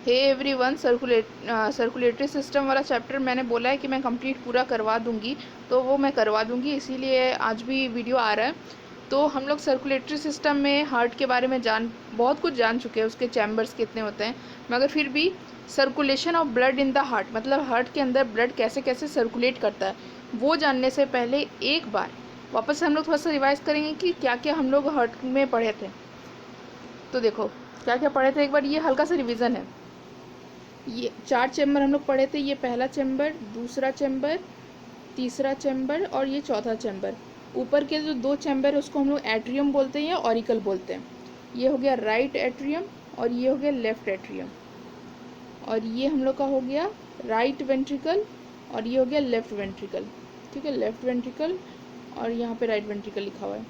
Hey everyone, circulatory system वाला chapter मैंने बोला है कि मैं कंप्लीट पूरा करवा दूंगी, तो वो मैं करवा दूंगी, इसीलिए आज भी वीडियो आ रहा है। तो हम लोग सर्कुलेटरी सिस्टम में हार्ट के बारे में बहुत कुछ जान चुके हैं, उसके चैम्बर्स कितने होते हैं, मगर फिर भी circulation of blood in the heart, मतलब हार्ट के अंदर ब्लड कैसे कैसे सर्कुलेट करता है, वो जानने से पहले एक बार वापस से हम लोग थोड़ा सा रिवाइज करेंगे कि क्या क्या हम लोग हार्ट में पढ़े थे। तो देखो क्या क्या पढ़े थे, एक बार ये हल्का सा रिवीजन है। ये 4 चैम्बर हम लोग पढ़े थे, ये पहला चैम्बर, दूसरा चैम्बर, तीसरा चैम्बर और ये चौथा चैम्बर। ऊपर के जो 2 चैम्बर है उसको हम लोग एट्रियम बोलते हैं या ऑरिकल बोलते हैं। ये हो गया राइट एट्रियम और ये हो गया लेफ्ट एट्रियम, और ये हम लोग का हो गया राइट वेंट्रिकल और ये हो गया लेफ्ट वेंट्रिकल। ठीक है, लेफ्ट वेंट्रिकल और यहाँ पे राइट वेंट्रिकल लिखा हुआ है।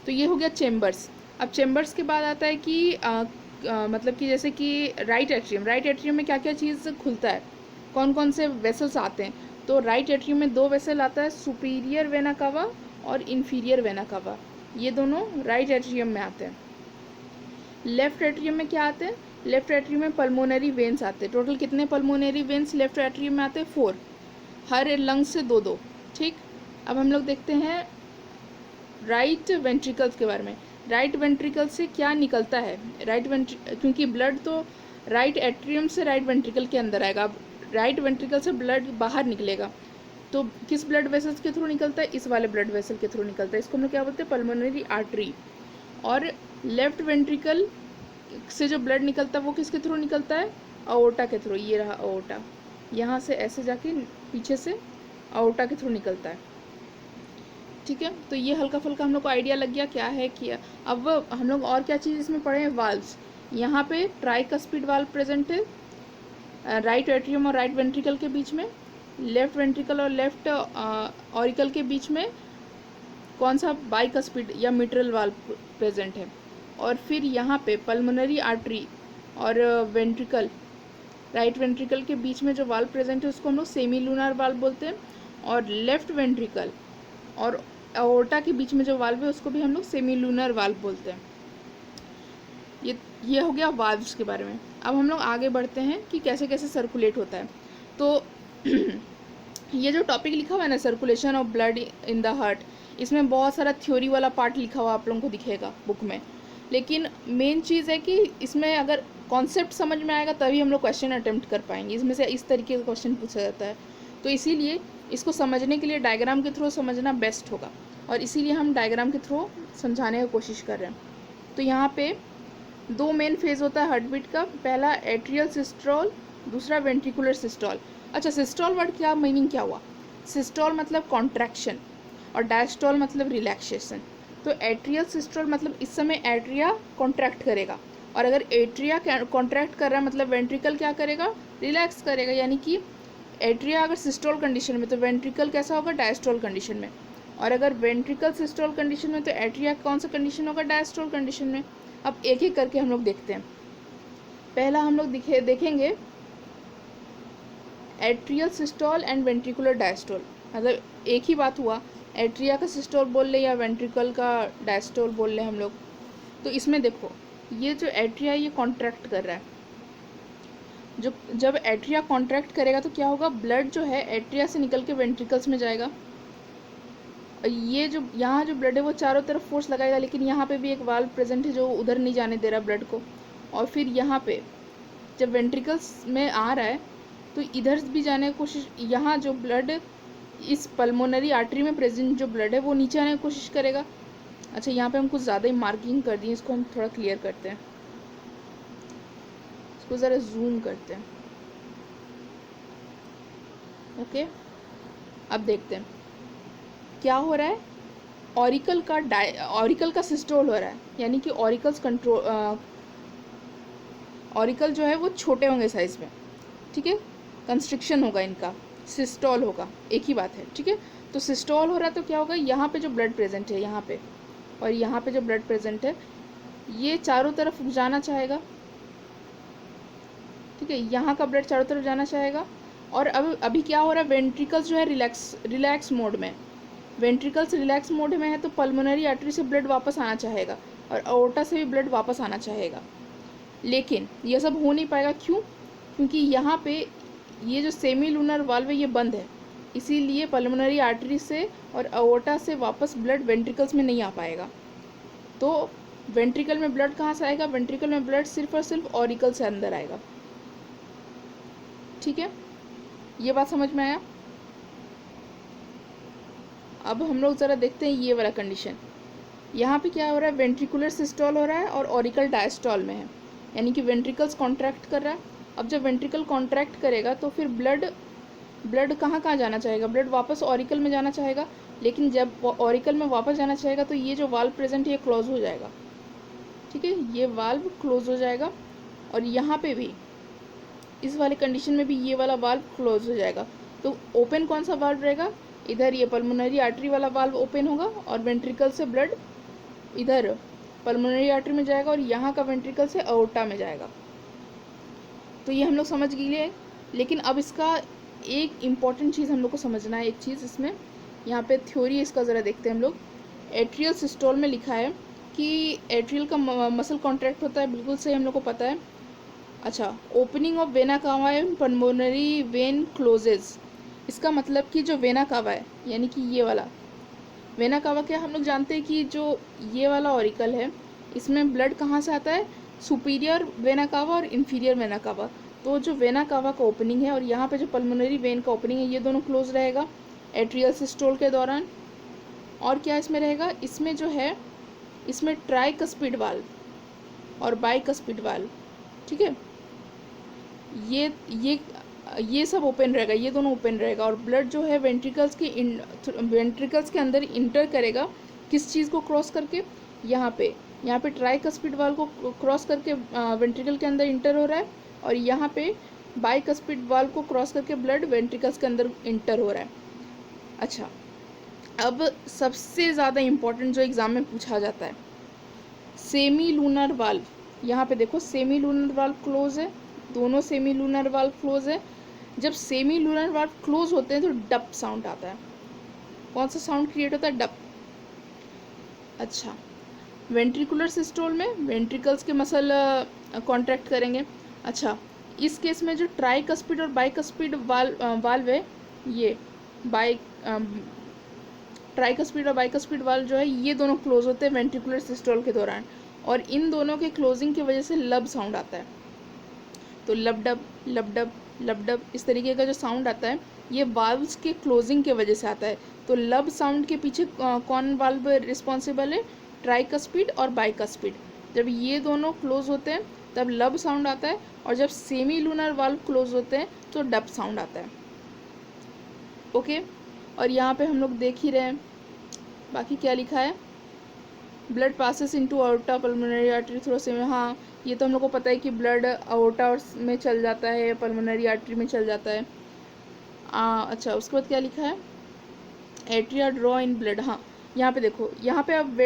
तो ये हो गया चेम्बर्स। अब चेम्बर्स के बाद आता है कि मतलब कि जैसे कि राइट एट्रियम में क्या क्या चीज़ खुलता है, कौन कौन से वेसल्स आते हैं। तो राइट एट्रियम में 2 वेसल आता है, सुपीरियर वेना कावा और इन्फीरियर वेना कावा, ये दोनों राइट एट्रियम में आते हैं। लेफ्ट एट्रियम में क्या आते हैं, लेफ्ट एट्रियम में पल्मोनरी वेन्स आते हैं। टोटल कितने पल्मोनरी वेन्स लेफ्ट एट्रियम में आते हैं? 4, हर लंग से 2-2। ठीक, अब हम लोग देखते हैं राइट वेंट्रिकल्स के बारे में। राइट वेंट्रिकल से क्या निकलता है, क्योंकि ब्लड तो राइट एट्रियम से राइट वेंट्रिकल के अंदर आएगा। अब राइट वेंट्रिकल से ब्लड बाहर निकलेगा, तो किस ब्लड वेसल्स के थ्रू निकलता है? इस वाले ब्लड वेसल के थ्रू निकलता है, इसको हम लोग क्या बोलते हैं? Pulmonary artery. और लेफ्ट वेंट्रिकल से जो ब्लड निकलता है वो किसके थ्रू निकलता है? अओर्टा के थ्रू। ये रहा अओर्टा, यहाँ से ऐसे जाके पीछे से अओर्टा के थ्रू निकलता है। ठीक है, तो ये हल्का फुल्का हम लोग को आइडिया लग गया क्या है किया। अब हम लोग और क्या चीज़ इसमें पढ़े हैं? वाल्व्स। यहाँ पे ट्राइकस्पिड वाल्व प्रेजेंट है राइट एट्रियम और राइट वेंट्रिकल के बीच में। लेफ्ट वेंट्रिकल और लेफ्ट ऑरिकल के बीच में कौन सा? बाइकस्पिड या मिट्रल वाल्व प्रेजेंट है। और फिर यहाँ पे पल्मोनरी आर्टरी और वेंट्रिकल, राइट वेंट्रिकल के बीच में जो वाल्व प्रेजेंट है उसको हम लोग सेमी लूनार वाल्व बोलते हैं। और लेफ्ट वेंट्रिकल और अओर्टा के बीच में जो वाल्व है उसको भी हम लोग सेमी लूनर वाल्व बोलते हैं। ये हो गया वाल्व्स के बारे में। अब हम लोग आगे बढ़ते हैं कि कैसे कैसे सर्कुलेट होता है। तो ये जो टॉपिक लिखा हुआ है ना, circulation of blood in the heart, इसमें बहुत सारा थ्योरी वाला पार्ट लिखा हुआ आप लोगों को दिखेगा बुक में, लेकिन मेन चीज़ है कि इसमें अगर कॉन्सेप्ट समझ में आएगा तभी हम लोग क्वेश्चन अटेम्प्ट कर पाएंगे। इसमें से इस तरीके का क्वेश्चन पूछा जाता है, तो इसीलिए इसको समझने के लिए डायग्राम के थ्रू समझना बेस्ट होगा, और इसीलिए हम डायग्राम के थ्रू समझाने की कोशिश कर रहे हैं। तो यहाँ पे 2 मेन फेज होता है हार्ट बीट का, पहला एट्रियल सिस्टोल, दूसरा वेंट्रिकुलर सिस्टोल। अच्छा, सिस्टोल वर्ड क्या मीनिंग क्या हुआ? सिस्टोल मतलब कॉन्ट्रैक्शन और डायस्टोल मतलब रिलैक्सेशन। तो एट्रियल सिस्टोल मतलब इस समय एट्रिया कॉन्ट्रैक्ट करेगा, और अगर एट्रिया कॉन्ट्रैक्ट कर रहा है मतलब वेंट्रिकल क्या करेगा? रिलैक्स करेगा। यानी कि एट्रिया अगर सिस्टोल कंडीशन में तो वेंट्रिकल कैसा होगा? डायस्टोल कंडीशन में। और अगर वेंट्रिकल सिस्टोल कंडीशन में तो एट्रिया कौन सा कंडीशन होगा? डायस्टोल कंडीशन में। अब एक एक करके हम लोग देखते हैं। पहला हम लोग देखेंगे atrial systole and ventricular diastole, मतलब एक ही बात हुआ, एट्रिया का सिस्टोल बोल ले या वेंट्रिकल का डायस्टोल बोल ले हम लोग। तो इसमें देखो, ये जो एट्रिया ये कॉन्ट्रैक्ट कर रहा है, जब एट्रिया कॉन्ट्रैक्ट करेगा तो क्या होगा? ब्लड जो है एट्रिया से निकल के वेंट्रिकल्स में जाएगा। ये जो यहाँ जो ब्लड है वो चारों तरफ फोर्स लगाएगा, लेकिन यहाँ पे भी एक वाल्व प्रेजेंट है जो उधर नहीं जाने दे रहा ब्लड को। और फिर यहाँ पे जब वेंट्रिकल्स में आ रहा है तो इधर भी जाने की कोशिश, यहाँ जो ब्लड इस पल्मोनरी आर्टरी में प्रेजेंट जो ब्लड है वो नीचे आने की कोशिश करेगा। अच्छा, यहाँ पे हम कुछ ज़्यादा ही मार्किंग कर दी, इसको हम थोड़ा क्लियर करते हैं, इसको ज़रा जूम करते हैं। ओके, अब देखते हैं क्या हो रहा है। ऑरिकल का सिस्टोल हो रहा है, यानी कि ऑरिकल जो है वो छोटे होंगे साइज में। ठीक है, कंस्ट्रिक्शन होगा इनका, सिस्टोल होगा, एक ही बात है। ठीक है, तो सिस्टोल हो रहा है तो क्या होगा? यहाँ पे जो ब्लड प्रेजेंट है यहाँ पे, और यहाँ पे जो ब्लड प्रेजेंट है ये चारों तरफ जाना चाहेगा। ठीक है, यहाँ का ब्लड चारों तरफ जाना चाहेगा। और अब अभी क्या हो रहा है? वेंट्रिकल्स जो है रिलैक्स मोड में, वेंट्रिकल्स रिलैक्स मोड में है तो पल्मोनरी आर्टरी से ब्लड वापस आना चाहेगा और अओर्टा से भी ब्लड वापस आना चाहेगा। लेकिन ये सब हो नहीं पाएगा, क्यों? क्योंकि यहाँ पे ये जो सेमी लूनर वाल्व है ये बंद है, इसीलिए पल्मोनरी आर्टरी से और अओर्टा से वापस ब्लड वेंट्रिकल्स में नहीं आ पाएगा। तो वेंट्रिकल में ब्लड कहाँ से आएगा? वेंट्रिकल में ब्लड सिर्फ और सिर्फ ऑरिकल से अंदर आएगा। ठीक है, ये बात समझ में आया? अब हम लोग ज़रा देखते हैं ये वाला कंडीशन। यहाँ पे क्या हो रहा है? वेंट्रिकुलर सिस्टोल हो रहा है और ऑरिकल डायस्टॉल में है, यानी कि वेंट्रिकल्स कॉन्ट्रैक्ट कर रहा है। अब जब वेंट्रिकल कॉन्ट्रैक्ट करेगा तो फिर ब्लड कहाँ कहाँ जाना चाहेगा? ब्लड वापस ऑरिकल में जाना चाहेगा, लेकिन जब ऑरिकल में वापस जाना चाहेगा तो ये जो वाल्व प्रेजेंट है ये क्लोज हो जाएगा। ठीक है, ये वाल्व क्लोज हो जाएगा और यहाँ पे भी इस वाले कंडीशन में भी ये वाला वाल्व क्लोज हो जाएगा। तो ओपन कौन सा वाल्व रहेगा? इधर ये पल्मोनरी आर्टरी वाला वाल्व ओपन होगा और वेंट्रिकल से ब्लड इधर पल्मोनरी आर्टरी में जाएगा और यहाँ का वेंट्रिकल से अओर्टा में जाएगा। तो ये हम लोग समझ गए, लेकिन अब इसका एक इम्पॉर्टेंट चीज़ हम लोग को समझना है। एक चीज़ इसमें यहाँ पे थ्योरी इसका ज़रा देखते हैं हम लोग। एट्रियल सिस्टोल में लिखा है कि एट्रियल का मसल कॉन्ट्रैक्ट होता है, बिल्कुल सही, हम लोग को पता है। अच्छा, opening of vena cava and pulmonary vein closes, इसका मतलब कि जो वेना कावा है, यानी कि ये वाला वेना कावा, क्या हम लोग जानते हैं कि जो ये वाला ऑरिकल है इसमें ब्लड कहाँ से आता है? सुपीरियर वेना कावा और इन्फीरियर वेना कावा। तो जो वेना कावा का ओपनिंग है और यहाँ पे जो पल्मोनरी वेन का ओपनिंग है ये दोनों क्लोज रहेगा एट्रियल सिस्टोल के दौरान। और क्या इसमें रहेगा? इसमें जो है इसमें ट्राइकस्पिड वाल्व और बाइकस्पिड वाल्व, ठीक है, ये सब ओपन रहेगा, ये दोनों ओपन रहेगा और ब्लड जो है वेंट्रिकल्स के अंदर इंटर करेगा। किस चीज़ को क्रॉस करके? यहाँ पे ट्राइकस्पिड वाल्व को क्रॉस करके वेंट्रिकल के अंदर इंटर हो रहा है और यहाँ पे बाइकस्पिड वाल्व को क्रॉस करके ब्लड वेंट्रिकल्स के अंदर इंटर हो रहा है। अच्छा, अब सबसे ज़्यादा इम्पोर्टेंट जो एग्ज़ाम में पूछा जाता है, सेमी लूनर वाल्व। यहाँ पे देखो सेमी लूनर वाल्व क्लोज है, दोनों सेमी लूनर वाल्व क्लोज है। जब सेमी लूनर वाल्व क्लोज होते हैं तो डप साउंड आता है। कौन सा साउंड क्रिएट होता है? डप। अच्छा, वेंट्रिकुलर सिस्टोल में वेंट्रिकल्स के मसल कॉन्ट्रैक्ट करेंगे। अच्छा, इस केस में जो ट्राइकस्पिड और बाइकस्पिड वाल्व है, ये ट्राइकस्पिड और बाइकस्पिड वाल्व जो है ये दोनों क्लोज होते हैं वेंट्रिकुलर सिस्टोल के दौरान और इन दोनों के क्लोजिंग की वजह से लब साउंड आता है। तो लब डब लब डब लब डब इस तरीके का जो साउंड आता है ये वाल्व्स के क्लोजिंग के वजह से आता है। तो लब साउंड के पीछे कौन वाल्व रिस्पॉन्सिबल है? ट्राइकस्पिड और बाइकस्पिड। जब ये दोनों क्लोज होते हैं तब लब साउंड आता है और जब सेमी लूनर वाल्व क्लोज होते हैं तो डब साउंड आता है। ओके, और यहाँ पे हम लोग देख ही रहे हैं बाकी क्या लिखा है। Blood passes into aorta pulmonary artery through semi, हाँ ये तो हम लोग को पता है कि ब्लड अओर्टा में चल जाता है, पल्मोनरी आर्टरी में चल जाता है। अच्छा, उसके बाद क्या लिखा है? Atria draw in blood. हाँ, यहाँ पे देखो, यहाँ पे अब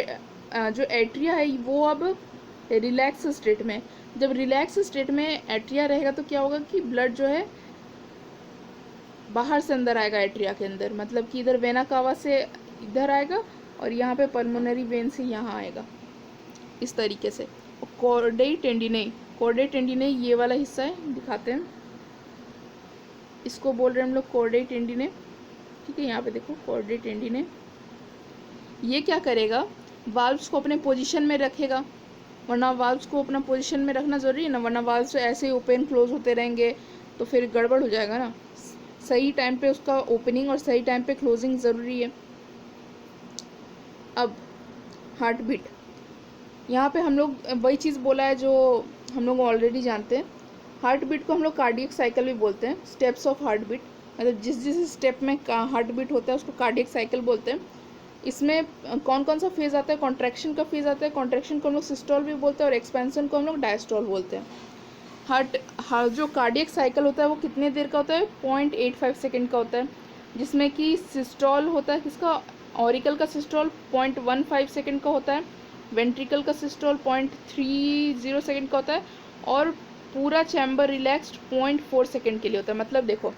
जो एट्रिया है वो अब रिलैक्स स्टेट में। जब रिलैक्स स्टेट में एट्रिया रहेगा तो क्या होगा कि ब्लड जो है बाहर से अंदर आएगा एट्रिया के अंदर, मतलब कि इधर वेना कावा से इधर आएगा और यहाँ पे पल्मोनरी वेन से यहाँ आएगा, इस तरीके से। कॉर्डेई टेंडिने ये वाला हिस्सा है, दिखाते हैं, इसको बोल रहे हैं हम लोग कॉर्डेई टेंडिने। ठीक है, यहाँ पे देखो कॉर्डेई टेंडिने, ये क्या करेगा? वाल्व्स को अपने पोजीशन में रखेगा, वरना वाल्व्स को अपना पोजीशन में रखना ज़रूरी है ना, वरना वाल्व्स ऐसे ही ओपन क्लोज होते रहेंगे तो फिर गड़बड़ हो जाएगा ना। सही टाइम पे उसका ओपनिंग और सही टाइम पे क्लोजिंग ज़रूरी है। अब हार्ट बीट, यहाँ पे हम लोग वही चीज़ बोला है जो हम लोग ऑलरेडी जानते हैं। हार्ट बीट को हम लोग कार्डियक साइकिल भी बोलते हैं, स्टेप्स ऑफ हार्ट बीट, मतलब जिस स्टेप में हार्ट बीट होता है उसको कार्डियक साइकिल बोलते हैं। इसमें कौन कौन सा फेज़ आता है? कॉन्ट्रैक्शन का फेज़ आता है, कॉन्ट्रैक्शन को हम लोग सिस्टोल भी बोलते हैं और एक्सपेंशन को हम लोग डायस्टोल बोलते हैं। जो कार्डियक साइकिल होता है वो कितने देर का होता है? 0.85 सेकेंड का होता है, जिसमें कि सिस्टोल होता है किसका? ऑरिकल का सिस्टोल 0.15 सेकेंड का होता है, वेंट्रिकल का सिस्टोल 0.30 सेकेंड का होता है और पूरा चैम्बर रिलैक्स्ड 0.4 सेकेंड के लिए होता है। मतलब देखो,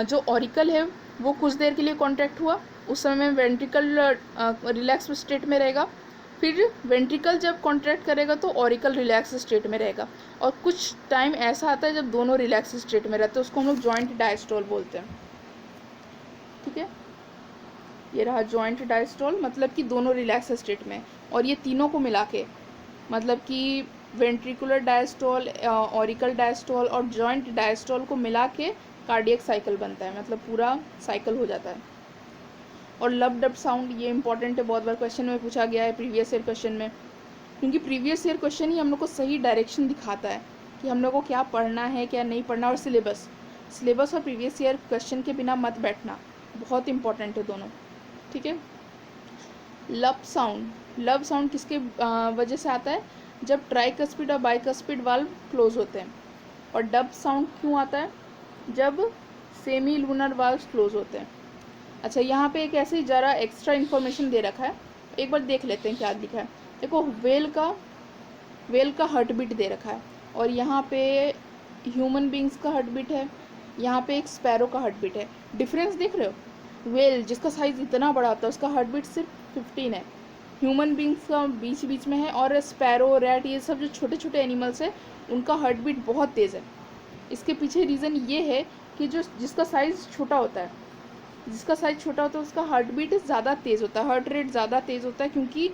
जो ऑरिकल है वो कुछ देर के लिए कॉन्ट्रैक्ट हुआ, उस समय वेंट्रिकल रिलैक्स स्टेट में रहेगा, फिर वेंट्रिकल जब कॉन्ट्रैक्ट करेगा तो ऑरिकल रिलैक्स स्टेट में रहेगा, और कुछ टाइम ऐसा आता है जब दोनों रिलैक्स स्टेट में रहते हैं, उसको हम लोग जॉइंट डायस्टोल बोलते हैं। ठीक है, ये रहा जॉइंट डायस्टोल, मतलब कि दोनों रिलैक्स स्टेट में, और ये तीनों को मिला के मतलब कि वेंट्रिकुलर डायस्टोल, ऑरिकल डायस्टोल और जॉइंट डायस्टोल को मिला के कार्डियक साइकिल बनता है, मतलब पूरा साइकिल हो जाता है। और लब डब साउंड, ये इंपॉर्टेंट है, बहुत बार क्वेश्चन में पूछा गया है, प्रीवियस ईयर क्वेश्चन में, क्योंकि प्रीवियस ईयर क्वेश्चन ही हम लोग को सही डायरेक्शन दिखाता है कि हम लोग को क्या पढ़ना है क्या नहीं पढ़ना। और सिलेबस और प्रीवियस ईयर क्वेश्चन के बिना मत बैठना, बहुत इंपॉर्टेंट है दोनों। ठीक है, लब साउंड किसके वजह से आता है, जब ट्राइकस्पिड और बाइकस्पिड वाल्व क्लोज होते हैं। और डब साउंड क्यों आता है, जब सेमी लूनर वाल्व क्लोज होते हैं। अच्छा, यहाँ पे एक ऐसे ही ज़रा एक्स्ट्रा इन्फॉर्मेशन दे रखा है, एक बार देख लेते हैं क्या लिखा है। देखो, वेल का हार्ट बीट दे रखा है, और यहाँ पे ह्यूमन बींग्स का हार्ट बीट है, यहाँ पे एक स्पैरो का हार्ट बीट है। डिफरेंस देख रहे हो, वेल जिसका साइज़ इतना बड़ा होता है उसका हार्ट बीट सिर्फ 15 है, ह्यूमन बींग्स का बीच बीच में है, और स्पैरो, रैट, ये सब जो छोटे छोटे एनिमल्स हैं उनका हार्ट बीट बहुत तेज़ है। इसके पीछे रीज़न ये है कि जिसका साइज़ छोटा होता है उसका हार्ट बीट ज़्यादा तेज़ होता है, हार्ट रेट ज़्यादा तेज़ होता है, क्योंकि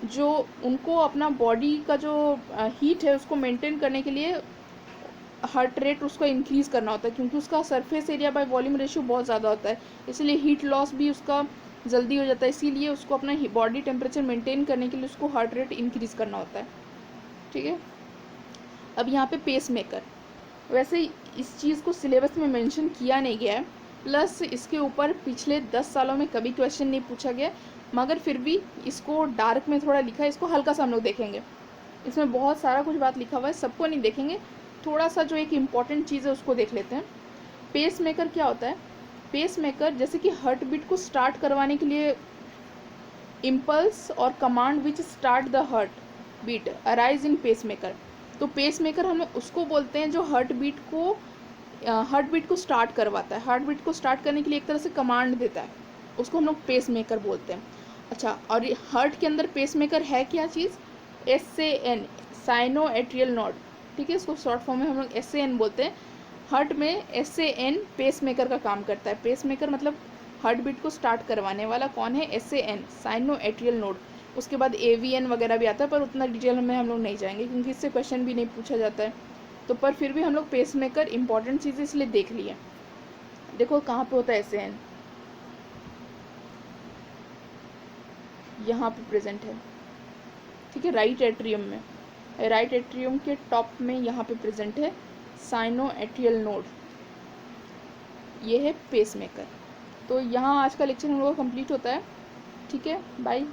जो उनको अपना बॉडी का जो हीट है उसको मेंटेन करने के लिए हार्ट रेट उसको इंक्रीज़ करना होता है, क्योंकि उसका surface area by volume ratio बहुत ज़्यादा होता है, इसलिए हीट लॉस भी उसका जल्दी हो जाता है, इसीलिए उसको अपना बॉडी टेम्परेचर मेंटेन करने के लिए उसको हार्ट रेट इंक्रीज़ करना होता है। ठीक है, अब यहाँ पे पेस मेकर, वैसे इस चीज़ को सिलेबस में मेंशन किया नहीं गया है, प्लस इसके ऊपर पिछले 10 सालों में कभी क्वेश्चन नहीं पूछा गया, मगर फिर भी इसको डार्क में थोड़ा लिखा है, इसको हल्का सा हम लोग देखेंगे। इसमें बहुत सारा कुछ बात लिखा हुआ है, सबको नहीं देखेंगे, थोड़ा सा जो एक इम्पॉर्टेंट चीज़ है उसको देख लेते हैं। पेस मेकर क्या होता है, पेस मेकर जैसे कि हार्ट बीट को स्टार्ट करवाने के लिए इम्पल्स और command which start the heart beat arise in pace maker. तो पेस मेकर हम उसको बोलते हैं जो हार्ट बीट को स्टार्ट करवाता है, हार्ट बीट को स्टार्ट करने के लिए एक तरह से कमांड देता है, उसको हम लोग पेस मेकर बोलते हैं। अच्छा, और हार्ट के अंदर पेस मेकर है क्या चीज़, SAN, साइनो एट्रियल नोड। ठीक है, इसको शॉर्ट फॉर्म में हम लोग SAN बोलते हैं। हार्ट में SAN पेस मेकर का काम करता है। पेस मेकर मतलब हार्ट बीट को स्टार्ट करवाने वाला कौन है, SAN, साइनो एट्रियल नोड। उसके बाद AVN वगैरह भी आता है, पर उतना डिटेल में हम लोग नहीं जाएंगे क्योंकि इससे क्वेश्चन भी नहीं पूछा जाता है, तो पर फिर भी हम लोग पेस मेकर इंपॉर्टेंट चीज़ इसलिए देख लिए। देखो कहाँ पे होता है SAN, यहाँ पे प्रेजेंट है। ठीक है, राइट एट्रियम में, राइट एट्रियम के टॉप में यहाँ पे प्रेजेंट है साइनो एट्रियल नोड, ये है पेस मेकर। तो यहाँ आज का लेक्चर हम लोग का कंप्लीट होता है। ठीक है, बाय।